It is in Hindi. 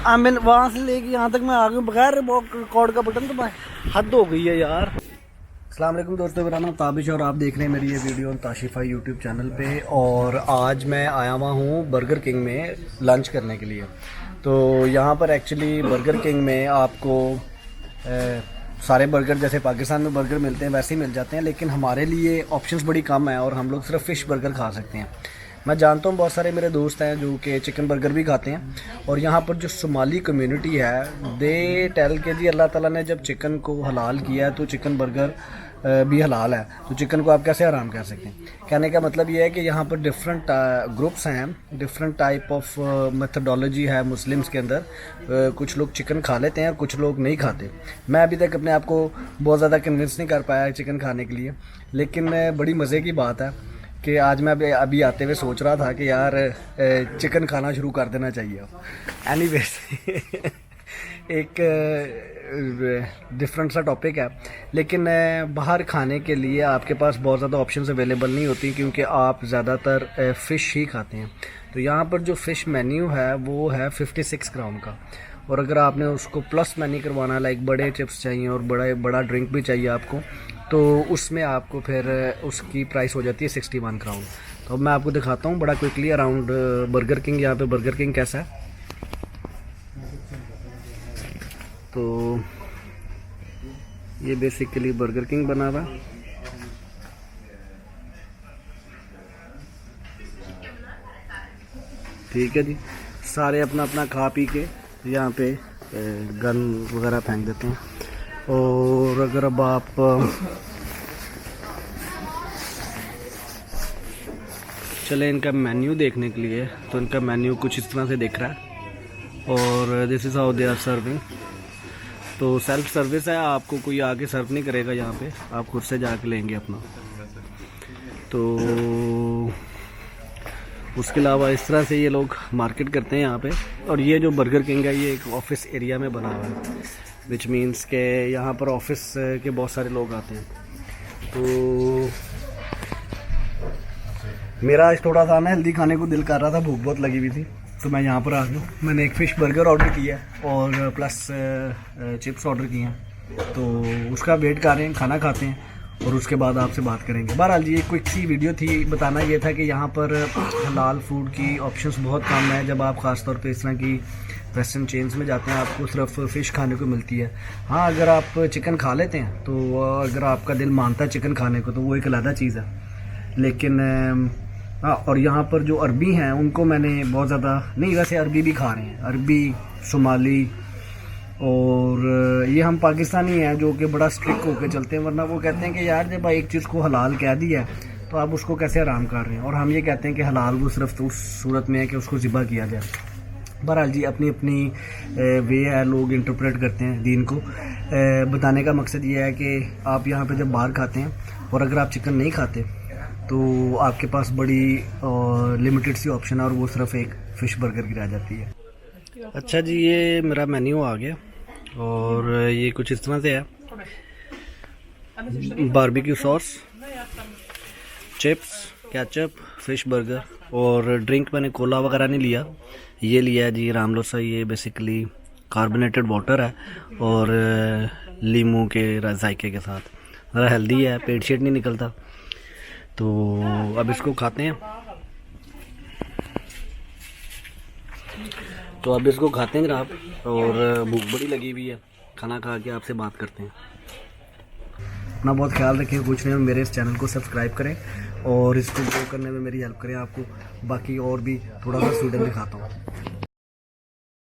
मैं वहाँ से लेके यहाँ तक मैं आ गया बगैर रिकॉर्ड का बटन दबाए। हद हो गई है यार। अस्सलाम वालेकुम दोस्तों, मेरा नाम ताबिश और आप देख रहे हैं मेरी ये वीडियो ताशिफा यूट्यूब चैनल पे। और आज मैं आया हुआ हूँ बर्गर किंग में लंच करने के लिए। तो यहाँ पर एक्चुअली बर्गर किंग में आपको सारे बर्गर जैसे पाकिस्तान में बर्गर मिलते हैं वैसे ही मिल जाते हैं, लेकिन हमारे लिए ऑप्शंस बड़ी कम है और हम लोग सिर्फ फ़िश बर्गर खा सकते हैं। मैं जानता हूँ बहुत सारे मेरे दोस्त हैं जो कि चिकन बर्गर भी खाते हैं। और यहाँ पर जो सोमाली कम्युनिटी है दे टेल के जी अल्लाह ताला ने जब चिकन को हलाल किया है तो चिकन बर्गर भी हलाल है, तो चिकन को आप कैसे हराम कर सकते हैं। कहने का मतलब ये है कि यहाँ पर डिफरेंट ग्रुप्स हैं, डिफरेंट टाइप ऑफ मेथडोलॉजी है मुस्लिम्स के अंदर। कुछ लोग चिकन खा लेते हैं, कुछ लोग नहीं खाते। मैं अभी तक अपने आप को बहुत ज़्यादा कन्विंस नहीं कर पाया चिकन खाने के लिए, लेकिन बड़ी मज़े की बात है कि आज मैं अभी आते हुए सोच रहा था कि यार चिकन खाना शुरू कर देना चाहिए। एनीवेज एक डिफरेंट सा टॉपिक है, लेकिन बाहर खाने के लिए आपके पास बहुत ज़्यादा ऑप्शंस अवेलेबल नहीं होती क्योंकि आप ज़्यादातर फ़िश ही खाते हैं। तो यहाँ पर जो फ़िश मेन्यू है वो है 56 ग्राम का, और अगर आपने उसको प्लस मेन्यू करवाना लाइक बड़े चिप्स चाहिए और बड़ा ड्रिंक भी चाहिए आपको, तो उसमें आपको फिर उसकी प्राइस हो जाती है 61 ग्राम। तो अब मैं आपको दिखाता हूँ बड़ा क्विकली अराउंड बर्गर किंग। यहाँ पे बर्गर किंग कैसा है, तो ये बेसिकली बर्गर किंग बना हुआ है। ठीक है जी, सारे अपना अपना खा पी के यहाँ पे गन वगैरह फेंक देते हैं। और अगर अब आप चले इनका मेन्यू देखने के लिए, तो इनका मेन्यू कुछ इस तरह से दिख रहा है। और this is how they are serving. तो सेल्फ सर्विस है, आपको कोई आके सर्व नहीं करेगा यहाँ पे, आप खुद से जाके लेंगे अपना। तो उसके अलावा इस तरह से ये लोग मार्केट करते हैं यहाँ पे। और ये जो बर्गर किंग है ये एक ऑफिस एरिया में बना हुआ है, विच मीन्स के यहाँ पर ऑफिस के बहुत सारे लोग आते हैं। तो मेरा आज थोड़ा सा ना हेल्दी खाने को दिल कर रहा था, भूख बहुत लगी हुई थी, तो मैं यहाँ पर आ गया। मैंने एक फ़िश बर्गर ऑर्डर किया है और प्लस चिप्स ऑर्डर किए हैं। तो उसका वेट कर रहे हैं, खाना खाते हैं और उसके बाद आपसे बात करेंगे। बहरहाल जी एक क्विक सी वीडियो थी, बताना ये था कि यहाँ पर हलाल फूड की ऑप्शंस बहुत कम है। जब आप ख़ास तौर पे इस तरह की वेस्टर्न चेन्स में जाते हैं आपको सिर्फ फ़िश खाने को मिलती है। हाँ, अगर आप चिकन खा लेते हैं तो अगर आपका दिल मानता है चिकन खाने को तो वो एक अलग चीज़ है। लेकिन हाँ, और यहाँ पर जो अरबी हैं उनको मैंने बहुत ज़्यादा नहीं, वैसे अरबी भी खा रहे हैं, अरबी सोमाली। और ये हम पाकिस्तानी हैं जो कि बड़ा स्ट्रिक्ट होकर चलते हैं, वरना वो कहते हैं कि यार जब एक चीज़ को हलाल कह दिया है तो आप उसको कैसे हराम कर रहे हैं। और हम ये कहते हैं कि हलाल वो सिर्फ उस सूरत में है कि उसको ज़िबा किया जाए। बहरहाल जी अपनी अपनी वे है, लोग इंटरप्रेट करते हैं दीन को। बताने का मकसद ये है कि आप यहाँ पे जब बाहर खाते हैं और अगर आप चिकन नहीं खाते तो आपके पास बड़ी लिमिटेड सी ऑप्शन है और वो सिर्फ एक फ़िश बर्गर की रह जाती है। अच्छा जी, ये मेरा मेन्यू आ गया और ये कुछ इस तरह से है। Barbecue sauce, chips, ketchup, fish burger और ड्रिंक मैंने कोला वगैरह नहीं लिया, ये लिया है जी रामलोसा। ये बेसिकली कार्बोनेटेड वाटर है और लीमू के जायके के साथ, ज़रा हेल्दी है, पेट शेट नहीं निकलता। तो अब इसको खाते हैं। जनाब, और भूख बड़ी लगी हुई है, खाना खा के आपसे बात करते हैं। अपना बहुत ख्याल रखें, कुछ नहीं, मेरे इस चैनल को सब्सक्राइब करें और इसको ग्रो करने में मेरी हेल्प करें आपको। बाकी और भी थोड़ा सा स्वीडन दिखाता हूँ।